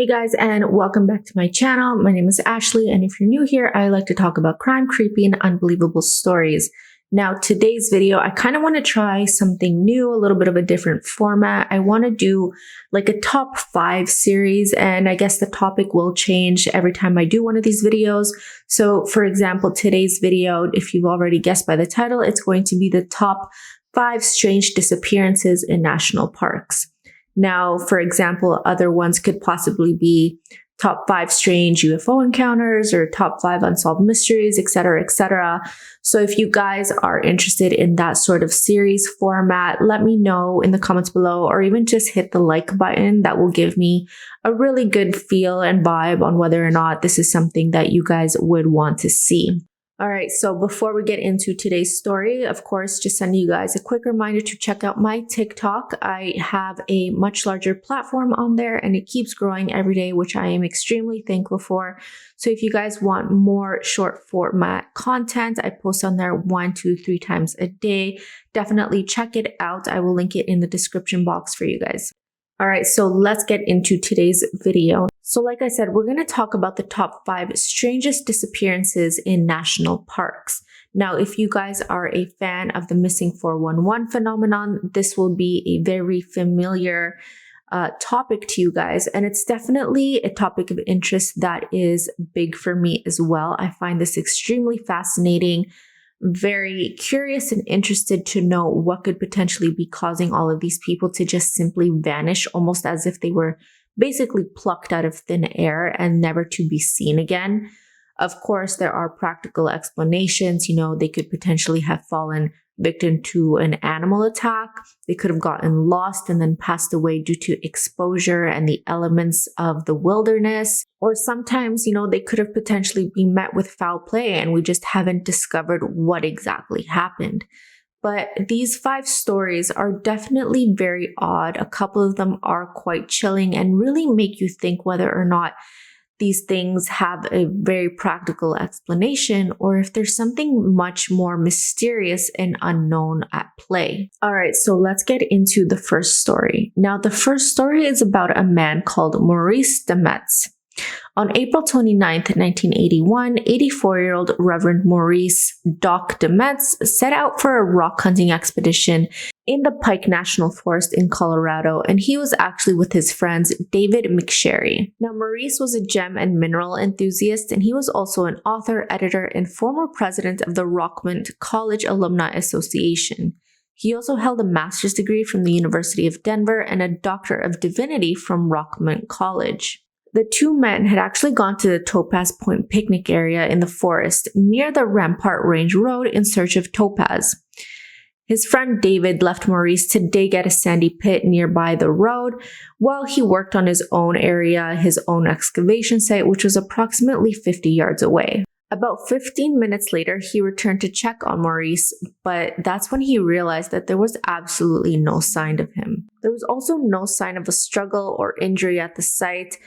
Hey guys, and welcome back to my channel. My name is Ashley, and if you're new here, I like to talk about crime, creepy, and unbelievable stories. Now, today's video, I kind of want to try something new, a little bit of a different format. I want to do like a top 5 series, and I guess the topic will change every time I do one of these videos. So, for example, today's video, if you've already guessed by the title, it's going to be the top 5 strange disappearances in national parks. Now, for example, other ones could possibly be top 5 strange UFO encounters or top 5 unsolved mysteries, etc., etc. So if you guys are interested in that sort of series format, let me know in the comments below, or even just hit the like button. That will give me a really good feel and vibe on whether or not this is something that you guys would want to see. All right, so before we get into today's story, of course, just sending you guys a quick reminder to check out my TikTok. I have a much larger platform on there and it keeps growing every day, which I am extremely thankful for. So if you guys want more short format content, I post on there 1 to 3 times a day. Definitely check it out. I will link it in the description box for you guys. All right, so let's get into today's video. So like I said, we're going to talk about the top 5 strangest disappearances in national parks. Now, if you guys are a fan of the missing 411 phenomenon, this will be a very familiar topic to you guys. And it's definitely a topic of interest that is big for me as well. I find this extremely fascinating. Very curious and interested to know what could potentially be causing all of these people to just simply vanish, almost as if they were basically plucked out of thin air and never to be seen again. Of course, there are practical explanations. You know, they could potentially have fallen victim to an animal attack. They could have gotten lost and then passed away due to exposure and the elements of the wilderness. Or sometimes, you know, they could have potentially been met with foul play and we just haven't discovered what exactly happened. But these 5 stories are definitely very odd. A couple of them are quite chilling and really make you think whether or not these things have a very practical explanation or if there's something much more mysterious and unknown at play. All right, so let's get into the first story. Now, the first story is about a man called Maurice Dametz. On April 29th, 1981, 84-year-old Reverend Maurice "Doc" Dametz set out for a rock hunting expedition in the Pike National Forest in Colorado, and he was actually with his friends David McSherry. Now, Maurice was a gem and mineral enthusiast, and he was also an author, editor, and former president of the Rockmont College Alumni Association. He also held a master's degree from the University of Denver and a Doctor of Divinity from Rockmont College. The two men had actually gone to the Topaz Point picnic area in the forest near the Rampart Range Road in search of topaz. His friend David left Maurice to dig at a sandy pit nearby the road while he worked on his own area, his own excavation site, which was approximately 50 yards away. About 15 minutes later, he returned to check on Maurice, but that's when he realized that there was absolutely no sign of him. There was also no sign of a struggle or injury at the site,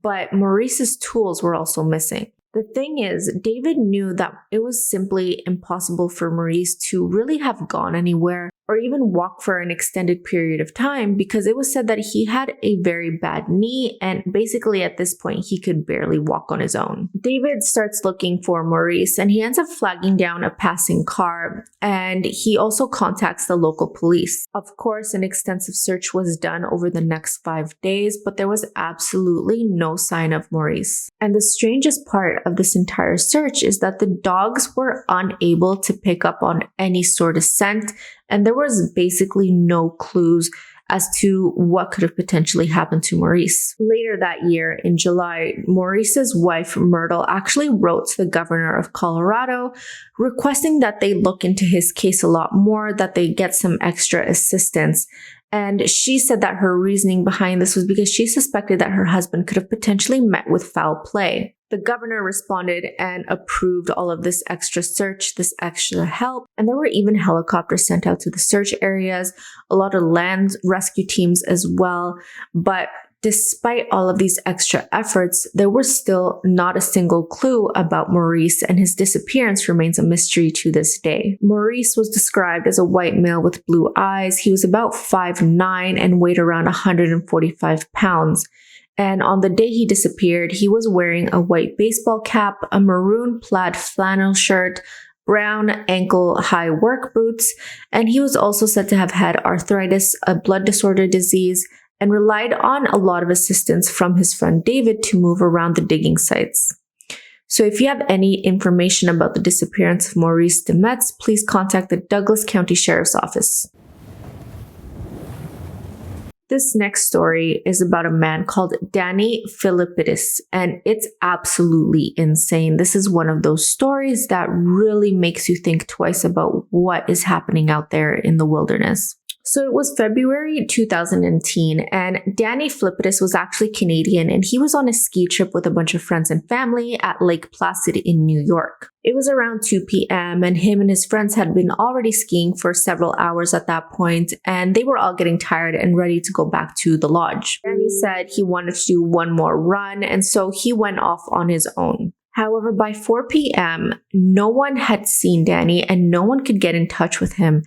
but Maurice's tools were also missing. The thing is, David knew that it was simply impossible for Maurice to really have gone anywhere or even walk for an extended period of time because it was said that he had a very bad knee and basically at this point he could barely walk on his own. David starts looking for Maurice and he ends up flagging down a passing car, and he also contacts the local police. Of course, an extensive search was done over the next 5 days, but there was absolutely no sign of Maurice. And the strangest part of this entire search is that the dogs were unable to pick up on any sort of scent, and there was basically no clues as to what could have potentially happened to Maurice. Later that year, in July, Maurice's wife, Myrtle, actually wrote to the governor of Colorado requesting that they look into his case a lot more, that they get some extra assistance. And she said that her reasoning behind this was because she suspected that her husband could have potentially met with foul play. The governor responded and approved all of this extra search, this extra help, and there were even helicopters sent out to the search areas, a lot of land rescue teams as well. But despite all of these extra efforts, there was still not a single clue about Maurice, and his disappearance remains a mystery to this day. Maurice was described as a white male with blue eyes. He was about 5'9" and weighed around 145 pounds. And on the day he disappeared, he was wearing a white baseball cap, a maroon plaid flannel shirt, brown ankle-high work boots, and he was also said to have had arthritis, a blood disorder disease, and relied on a lot of assistance from his friend David to move around the digging sites. So if you have any information about the disappearance of Maurice Dametz, please contact the Douglas County Sheriff's Office. This next story is about a man called Danny Filippidis, and it's absolutely insane. This is one of those stories that really makes you think twice about what is happening out there in the wilderness. So it was February 2010, and Danny Filippidis was actually Canadian, and he was on a ski trip with a bunch of friends and family at Lake Placid in New York. It was around 2 p.m. and him and his friends had been already skiing for several hours at that point, and they were all getting tired and ready to go back to the lodge. Danny said he wanted to do one more run, and so he went off on his own. However, by 4 p.m., no one had seen Danny and no one could get in touch with him.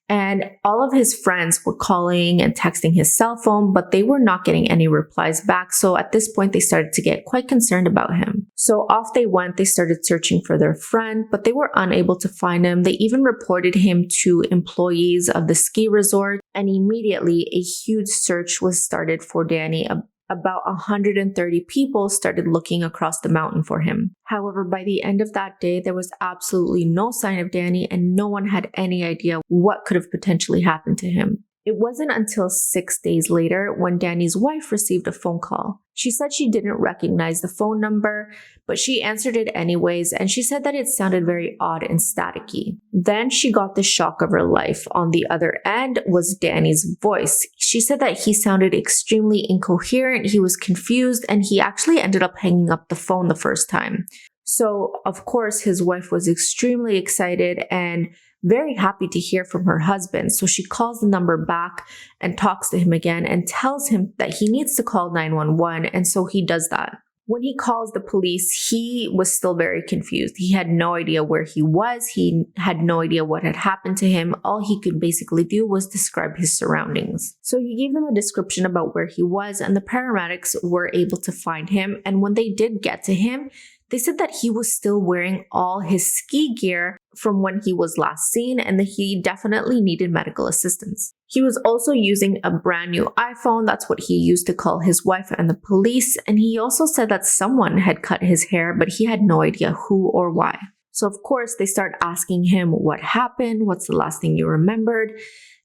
And all of his friends were calling and texting his cell phone, but they were not getting any replies back. So at this point, they started to get quite concerned about him. So off they went. They started searching for their friend, but they were unable to find him. They even reported him to employees of the ski resort, and immediately a huge search was started for Danny. About 130 people started looking across the mountain for him. However, by the end of that day, there was absolutely no sign of Danny, and no one had any idea what could have potentially happened to him. It wasn't until 6 days later when Danny's wife received a phone call. She said she didn't recognize the phone number, but she answered it anyways, and she said that it sounded very odd and staticky. Then she got the shock of her life. On the other end was Danny's voice. She said that he sounded extremely incoherent, he was confused, and he actually ended up hanging up the phone the first time. So, of course, his wife was extremely excited and very happy to hear from her husband. So she calls the number back and talks to him again and tells him that he needs to call 911. And so he does that. When he calls the police, he was still very confused. He had no idea where he was. He had no idea what had happened to him. All he could basically do was describe his surroundings. So he gave them a description about where he was, and the paramedics were able to find him. And when they did get to him, they said that he was still wearing all his ski gear from when he was last seen, and that he definitely needed medical assistance. He was also using a brand new iPhone. That's what he used to call his wife and the police. And he also said that someone had cut his hair, but he had no idea who or why. So of course, they start asking him what happened, what's the last thing you remembered.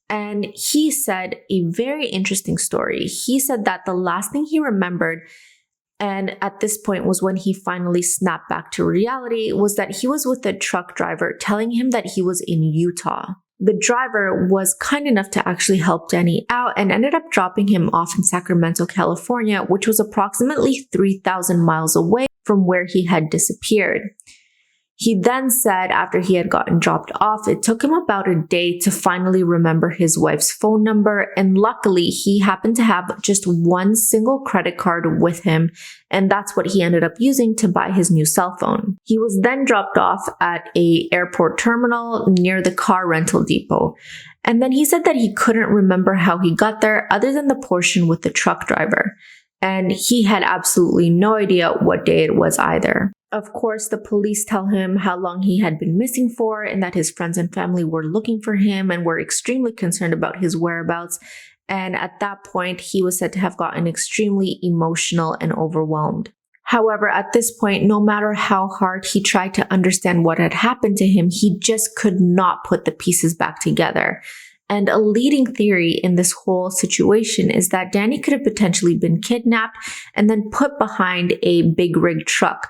And he said a very interesting story. He said that the last thing he remembered, and at this point was when he finally snapped back to reality, was that he was with a truck driver telling him that he was in Utah. The driver was kind enough to actually help Danny out and ended up dropping him off in Sacramento, California, which was approximately 3,000 miles away from where he had disappeared. He then said after he had gotten dropped off, it took him about a day to finally remember his wife's phone number, and luckily he happened to have just one single credit card with him, and that's what he ended up using to buy his new cell phone. He was then dropped off at an airport terminal near the car rental depot, and then he said that he couldn't remember how he got there other than the portion with the truck driver, and he had absolutely no idea what day it was either. Of course, the police tell him how long he had been missing for and that his friends and family were looking for him and were extremely concerned about his whereabouts. And at that point, he was said to have gotten extremely emotional and overwhelmed. However, at this point, no matter how hard he tried to understand what had happened to him, he just could not put the pieces back together. And a leading theory in this whole situation is that Danny could have potentially been kidnapped and then put behind a big rig truck.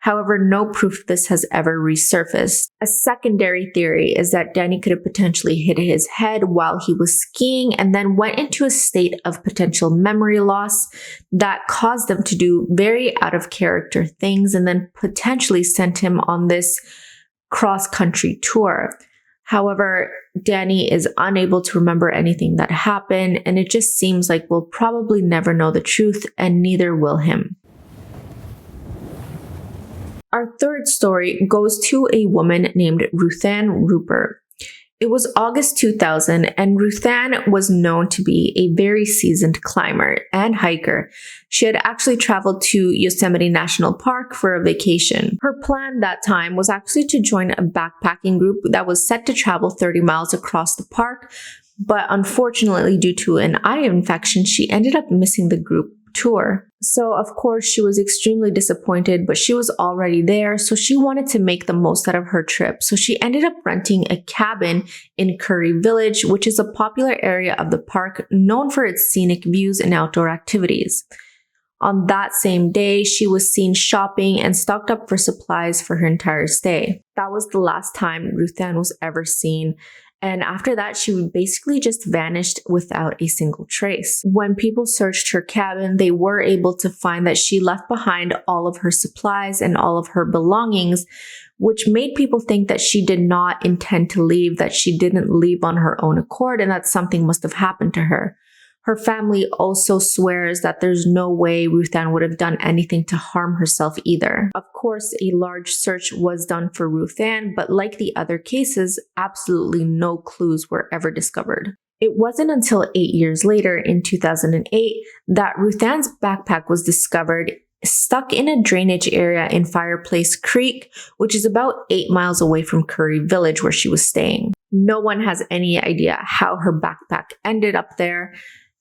However, no proof of this has ever resurfaced. A secondary theory is that Danny could have potentially hit his head while he was skiing and then went into a state of potential memory loss that caused them to do very out of character things and then potentially sent him on this cross-country tour. However, Danny is unable to remember anything that happened, and it just seems like we'll probably never know the truth, and neither will him. Our third story goes to a woman named Ruthanne Rupert. It was August 2000, and Ruthanne was known to be a very seasoned climber and hiker. She had actually traveled to Yosemite National Park for a vacation. Her plan that time was actually to join a backpacking group that was set to travel 30 miles across the park, but unfortunately, due to an eye infection, she ended up missing the group tour. So of course she was extremely disappointed, but she was already there, so she wanted to make the most out of her trip. So she ended up renting a cabin in Curry Village, which is a popular area of the park known for its scenic views and outdoor activities. On that same day, she was seen shopping and stocked up for supplies for her entire stay. That was the last time Ruthanne was ever seen. And after that, she basically just vanished without a single trace. When people searched her cabin, they were able to find that she left behind all of her supplies and all of her belongings, which made people think that she did not intend to leave, that she didn't leave on her own accord, and that something must have happened to her. Her family also swears that there's no way Ruthanne would have done anything to harm herself either. Of course, a large search was done for Ruthanne, but like the other cases, absolutely no clues were ever discovered. It wasn't until 8 years later, in 2008, that Ruthanne's backpack was discovered stuck in a drainage area in Fireplace Creek, which is about 8 miles away from Curry Village where she was staying. No one has any idea how her backpack ended up there.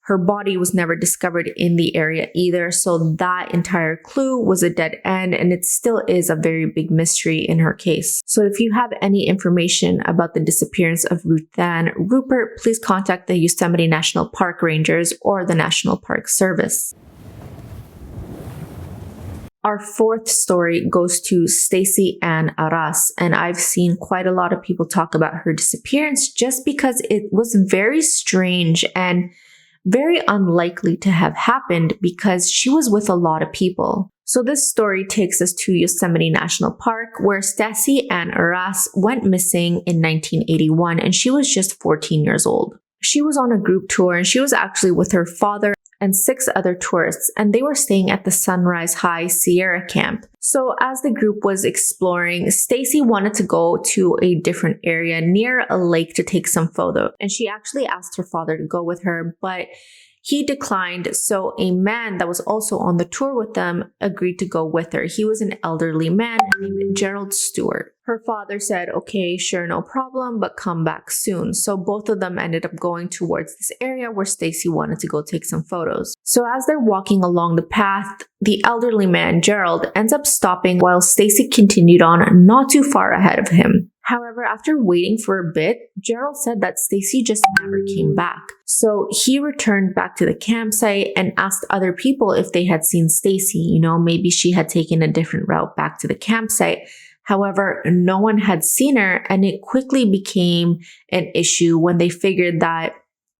Her body was never discovered in the area either, so that entire clue was a dead end, and it still is a very big mystery in her case. So if you have any information about the disappearance of Ruthanne Rupert, please contact the Yosemite National Park Rangers or the National Park Service. Our fourth story goes to Stacy Ann Aras, and I've seen quite a lot of people talk about her disappearance just because it was very strange and very unlikely to have happened because she was with a lot of people. So this story takes us to Yosemite National Park, where Stacy Ann Aras went missing in 1981, and she was just 14 years old. She was on a group tour, and she was actually with her father and 6 other tourists, and they were staying at the Sunrise High Sierra Camp. So as the group was exploring, Stacy wanted to go to a different area near a lake to take some photos, and she actually asked her father to go with her, but he declined, so a man that was also on the tour with them agreed to go with her. He was an elderly man named Gerald Stewart. Her father said, okay, sure, no problem, but come back soon. So both of them ended up going towards this area where Stacy wanted to go take some photos. So as they're walking along the path, the elderly man, Gerald, ends up stopping while Stacy continued on not too far ahead of him. However, after waiting for a bit, Gerald said that Stacy just never came back. So he returned back to the campsite and asked other people if they had seen Stacy. Maybe she had taken a different route back to the campsite. However, no one had seen her, and it quickly became an issue when they figured that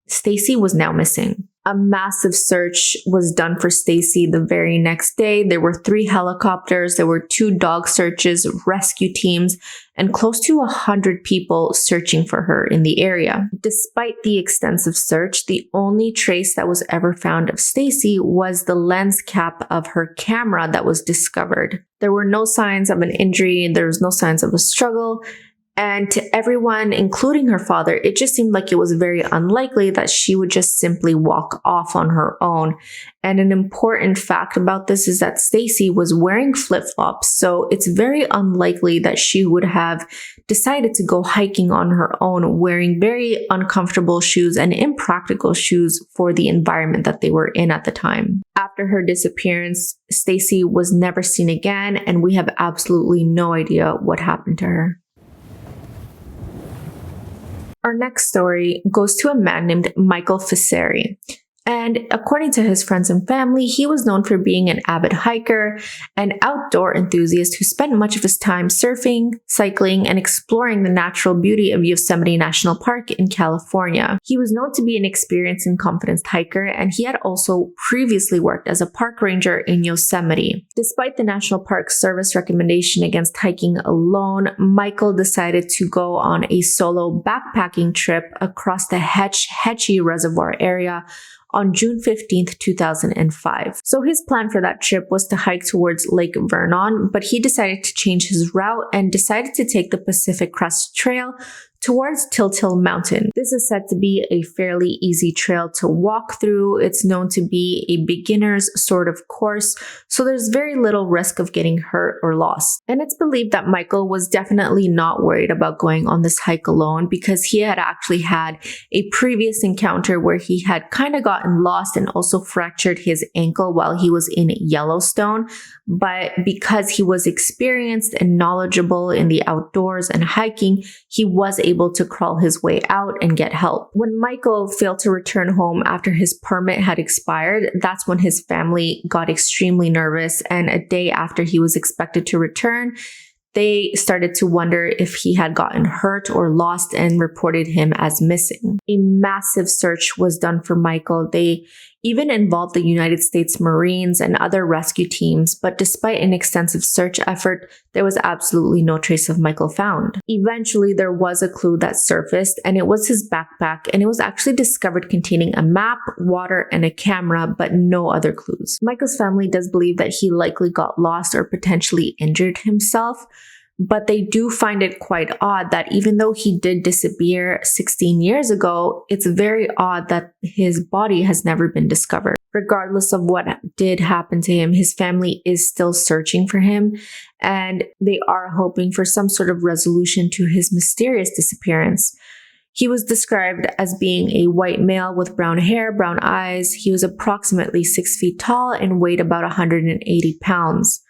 Stacy was now missing. A massive search was done for Stacy the very next day. There were 3 helicopters, there were 2 dog searches, rescue teams, and close to 100 people searching for her in the area. Despite the extensive search, the only trace that was ever found of Stacy was the lens cap of her camera that was discovered. There were no signs of an injury, there was no signs of a struggle. And to everyone, including her father, it just seemed like it was very unlikely that she would just simply walk off on her own. And an important fact about this is that Stacy was wearing flip-flops, so it's very unlikely that she would have decided to go hiking on her own wearing very uncomfortable shoes and impractical shoes for the environment that they were in at the time. After her disappearance, Stacy was never seen again, and we have absolutely no idea what happened to her. Our next story goes to a man named Michael Ficery. And according to his friends and family, he was known for being an avid hiker, an outdoor enthusiast who spent much of his time surfing, cycling, and exploring the natural beauty of Yosemite National Park in California. He was known to be an experienced and confident hiker, and he had also previously worked as a park ranger in Yosemite. Despite the National Park Service recommendation against hiking alone, Michael decided to go on a solo backpacking trip across the Hetch Hetchy Reservoir area on June 15th, 2005. So his plan for that trip was to hike towards Lake Vernon, but he decided to change his route and decided to take the Pacific Crest Trail towards Tiltil Mountain. This is said to be a fairly easy trail to walk through. It's known to be a beginner's sort of course, so there's very little risk of getting hurt or lost. And it's believed that Michael was definitely not worried about going on this hike alone, because he had actually had a previous encounter where he had kind of gotten lost and also fractured his ankle while he was in Yellowstone. But because he was experienced and knowledgeable in the outdoors and hiking, he was able to crawl his way out and get help. When Michael failed to return home after his permit had expired, that's when his family got extremely nervous, and a day after he was expected to return, they started to wonder if he had gotten hurt or lost and reported him as missing. A massive search was done for Michael. They even involved the United States Marines and other rescue teams, but despite an extensive search effort, there was absolutely no trace of Michael found. Eventually, there was a clue that surfaced, and it was his backpack, and it was actually discovered containing a map, water, and a camera, but no other clues. Michael's family does believe that he likely got lost or potentially injured himself, but they do find it quite odd that even though he did disappear 16 years ago, it's very odd that his body has never been discovered. Regardless of what did happen to him, his family is still searching for him, and they are hoping for some sort of resolution to his mysterious disappearance. He was described as being a white male with brown hair, brown eyes. He was approximately 6 feet tall and weighed about 180 pounds.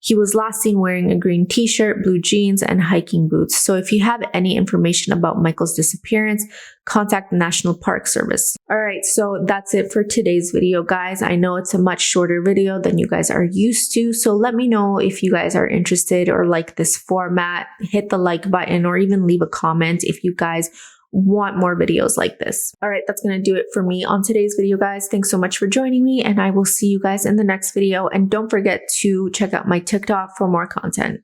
He was last seen wearing a green t-shirt, blue jeans, and hiking boots. So if you have any information about Michael's disappearance, contact the National Park Service. Alright, so that's it for today's video, guys. I know it's a much shorter video than you guys are used to, so let me know if you guys are interested or like this format. Hit the like button or even leave a comment if you guys want more videos like this. Alright, that's gonna do it for me on today's video, guys. Thanks so much for joining me, and I will see you guys in the next video. And don't forget to check out my TikTok for more content.